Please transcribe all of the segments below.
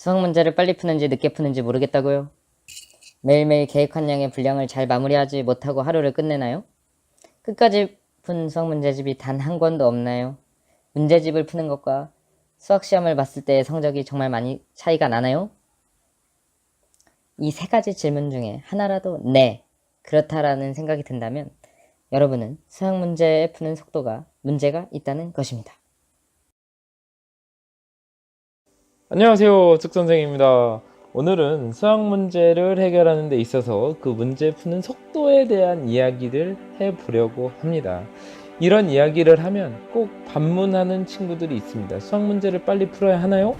수학 문제를 빨리 푸는지 늦게 푸는지 모르겠다고요? 매일매일 계획한 양의 분량을 잘 마무리하지 못하고 하루를 끝내나요? 끝까지 푼 수학 문제집이 단 한 권도 없나요? 문제집을 푸는 것과 수학 시험을 봤을 때의 성적이 정말 많이 차이가 나나요? 이 세 가지 질문 중에 하나라도 네, 그렇다라는 생각이 든다면 여러분은 수학 문제 푸는 속도가 문제가 있다는 것입니다. 안녕하세요, 축선생입니다. 오늘은 수학 문제를 해결하는 데 있어서 그 문제 푸는 속도에 대한 이야기를 해보려고 합니다. 이런 이야기를 하면 꼭 반문하는 친구들이 있습니다. 수학 문제를 빨리 풀어야 하나요?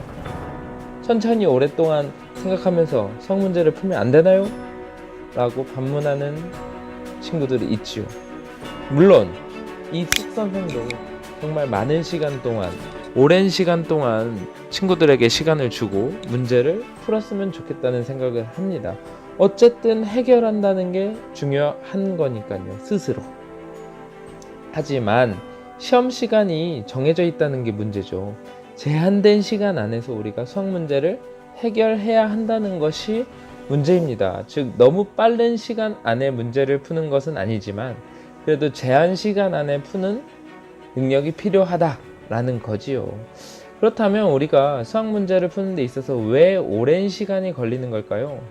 천천히 오랫동안 생각하면서 수학 문제를 풀면 안 되나요? 라고 반문하는 친구들이 있지요. 물론 이 축선생도 정말 많은 시간 동안, 오랜 시간 동안 친구들에게 시간을 주고 문제를 풀었으면 좋겠다는 생각을 합니다. 어쨌든 해결한다는 게 중요한 거니까요, 스스로. 하지만 시험 시간이 정해져 있다는 게 문제죠. 제한된 시간 안에서 우리가 수학 문제를 해결해야 한다는 것이 문제입니다. 즉, 너무 빠른 시간 안에 문제를 푸는 것은 아니지만 그래도 제한 시간 안에 푸는 능력이 필요하다라는 거지요. 그렇다면 우리가 수학 문제를 푸는 데 있어서 왜 오랜 시간이 걸리는 걸까요?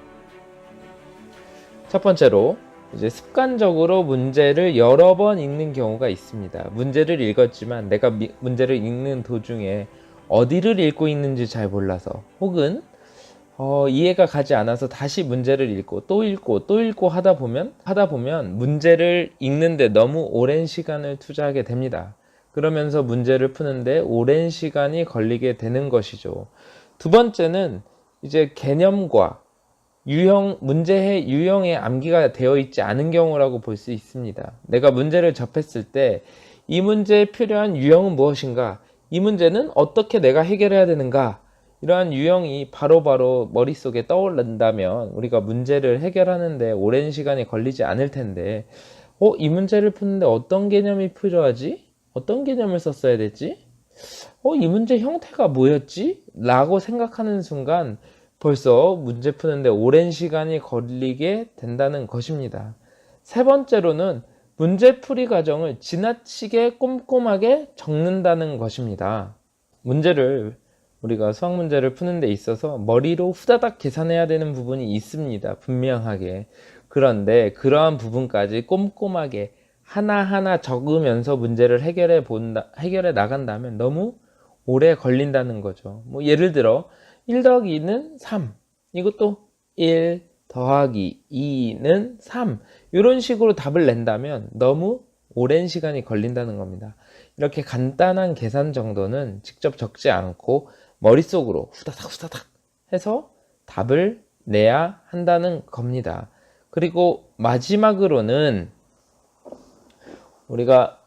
첫 번째로 이제 습관적으로 문제를 여러 번 읽는 경우가 있습니다. 문제를 읽었지만 내가 문제를 읽는 도중에 어디를 읽고 있는지 잘 몰라서, 혹은 이해가 가지 않아서 다시 문제를 읽고 또 읽고 또 읽고 하다 보면 문제를 읽는데 너무 오랜 시간을 투자하게 됩니다. 그러면서 문제를 푸는데 오랜 시간이 걸리게 되는 것이죠. 두 번째는 이제 개념과 문제의 유형에 암기가 되어 있지 않은 경우라고 볼 수 있습니다. 내가 문제를 접했을 때 이 문제에 필요한 유형은 무엇인가? 이 문제는 어떻게 내가 해결해야 되는가? 이러한 유형이 바로바로 머릿속에 떠오른다면 우리가 문제를 해결하는데 오랜 시간이 걸리지 않을 텐데, 이 문제를 푸는데 어떤 개념이 필요하지? 어떤 개념을 썼어야 되지? 이 문제 형태가 뭐였지? 라고 생각하는 순간 벌써 문제 푸는데 오랜 시간이 걸리게 된다는 것입니다. 세 번째로는 문제풀이 과정을 지나치게 꼼꼼하게 적는다는 것입니다. 우리가 수학 문제를 푸는 데 있어서 머리로 후다닥 계산해야 되는 부분이 있습니다. 분명하게. 그런데 그러한 부분까지 꼼꼼하게 하나하나 적으면서 문제를 해결해 나간다면 너무 오래 걸린다는 거죠. 예를 들어 1 더하기 2는 3, 이것도 1 더하기 2는 3, 이런 식으로 답을 낸다면 너무 오랜 시간이 걸린다는 겁니다. 이렇게 간단한 계산 정도는 직접 적지 않고 머릿속으로 후다닥 해서 답을 내야 한다는 겁니다. 그리고 마지막으로는 우리가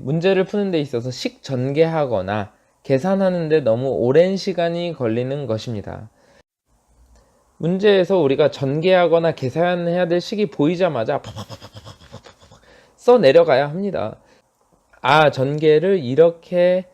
문제를 푸는 데 있어서 식전개하거나 계산하는 데 너무 오랜 시간이 걸리는 것입니다. 문제에서 우리가 전개하거나 계산해야 될 식이 보이자마자 써 내려가야 합니다. 전개를 이렇게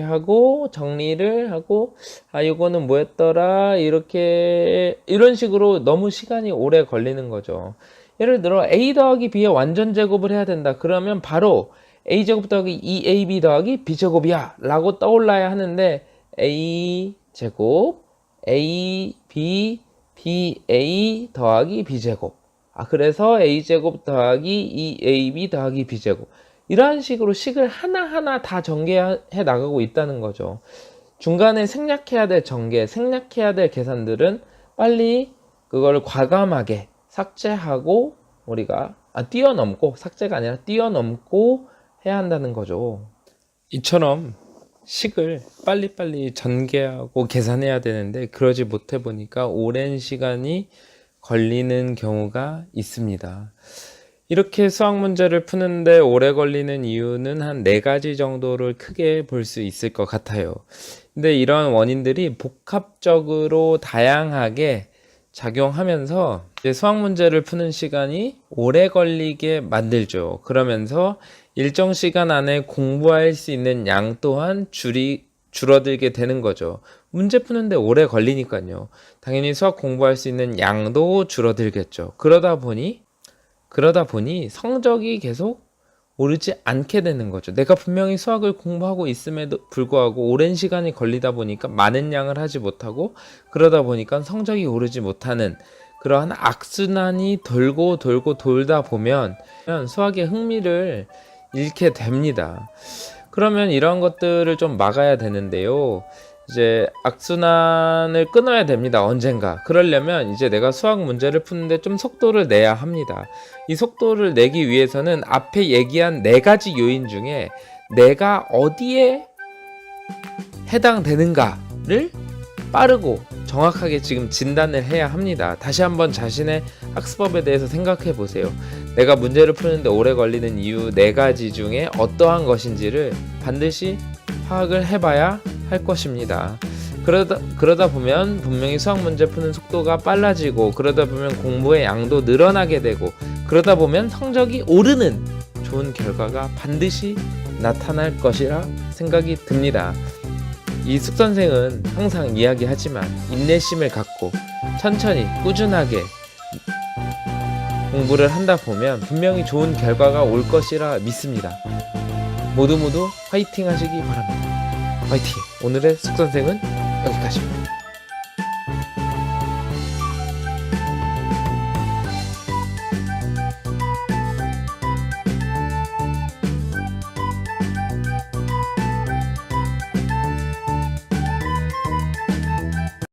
하고 정리를 하고, 이거는 뭐였더라, 이런 식으로 너무 시간이 오래 걸리는 거죠. 예를 들어 a 더하기 b의 완전 제곱을 해야 된다. 그러면 바로 a제곱 더하기 2ab 더하기 b제곱이야 라고 떠올라야 하는데, a제곱 ab ba 더하기 b제곱, 그래서 a제곱 더하기 2ab 더하기 b제곱, 이러한 식으로 식을 하나하나 다 전개해 나가고 있다는 거죠. 중간에 생략해야 될 생략해야 될 계산들은 빨리 그걸 과감하게 삭제하고 우리가 삭제가 아니라 뛰어넘고 해야 한다는 거죠. 이처럼 식을 빨리빨리 전개하고 계산해야 되는데 그러지 못해 보니까 오랜 시간이 걸리는 경우가 있습니다. 이렇게 수학 문제를 푸는데 오래 걸리는 이유는 한 4가지 정도를 크게 볼 수 있을 것 같아요. 근데 이런 원인들이 복합적으로 다양하게 작용하면서 이제 수학 문제를 푸는 시간이 오래 걸리게 만들죠. 그러면서 일정 시간 안에 공부할 수 있는 양 또한 줄어들게 되는 거죠. 문제 푸는데 오래 걸리니까요. 당연히 수학 공부할 수 있는 양도 줄어들겠죠. 그러다 보니 성적이 계속 오르지 않게 되는 거죠. 내가 분명히 수학을 공부하고 있음에도 불구하고 오랜 시간이 걸리다 보니까 많은 양을 하지 못하고, 그러다 보니까 성적이 오르지 못하는 그러한 악순환이 돌고 돌다 보면 수학의 흥미를 잃게 됩니다. 그러면 이러한 것들을 좀 막아야 되는데요. 이제 악순환을 끊어야 됩니다. 언젠가. 그러려면 이제 내가 수학 문제를 푸는데 좀 속도를 내야 합니다. 이 속도를 내기 위해서는 앞에 얘기한 4가지 요인 중에 내가 어디에 해당되는가를 빠르고 정확하게 지금 진단을 해야 합니다. 다시 한번 자신의 학습법에 대해서 생각해 보세요. 내가 문제를 푸는데 오래 걸리는 이유 4가지 중에 어떠한 것인지를 반드시 파악을 해봐야 할 것입니다. 그러다 보면 분명히 수학 문제 푸는 속도가 빨라지고, 그러다 보면 공부의 양도 늘어나게 되고, 그러다 보면 성적이 오르는 좋은 결과가 반드시 나타날 것이라 생각이 듭니다. 이숙 선생은 항상 이야기하지만 인내심을 갖고 천천히 꾸준하게 공부를 한다 보면 분명히 좋은 결과가 올 것이라 믿습니다. 모두 화이팅 하시기 바랍니다. 화이팅! 오늘의 숙 선생은 여기까지입니다.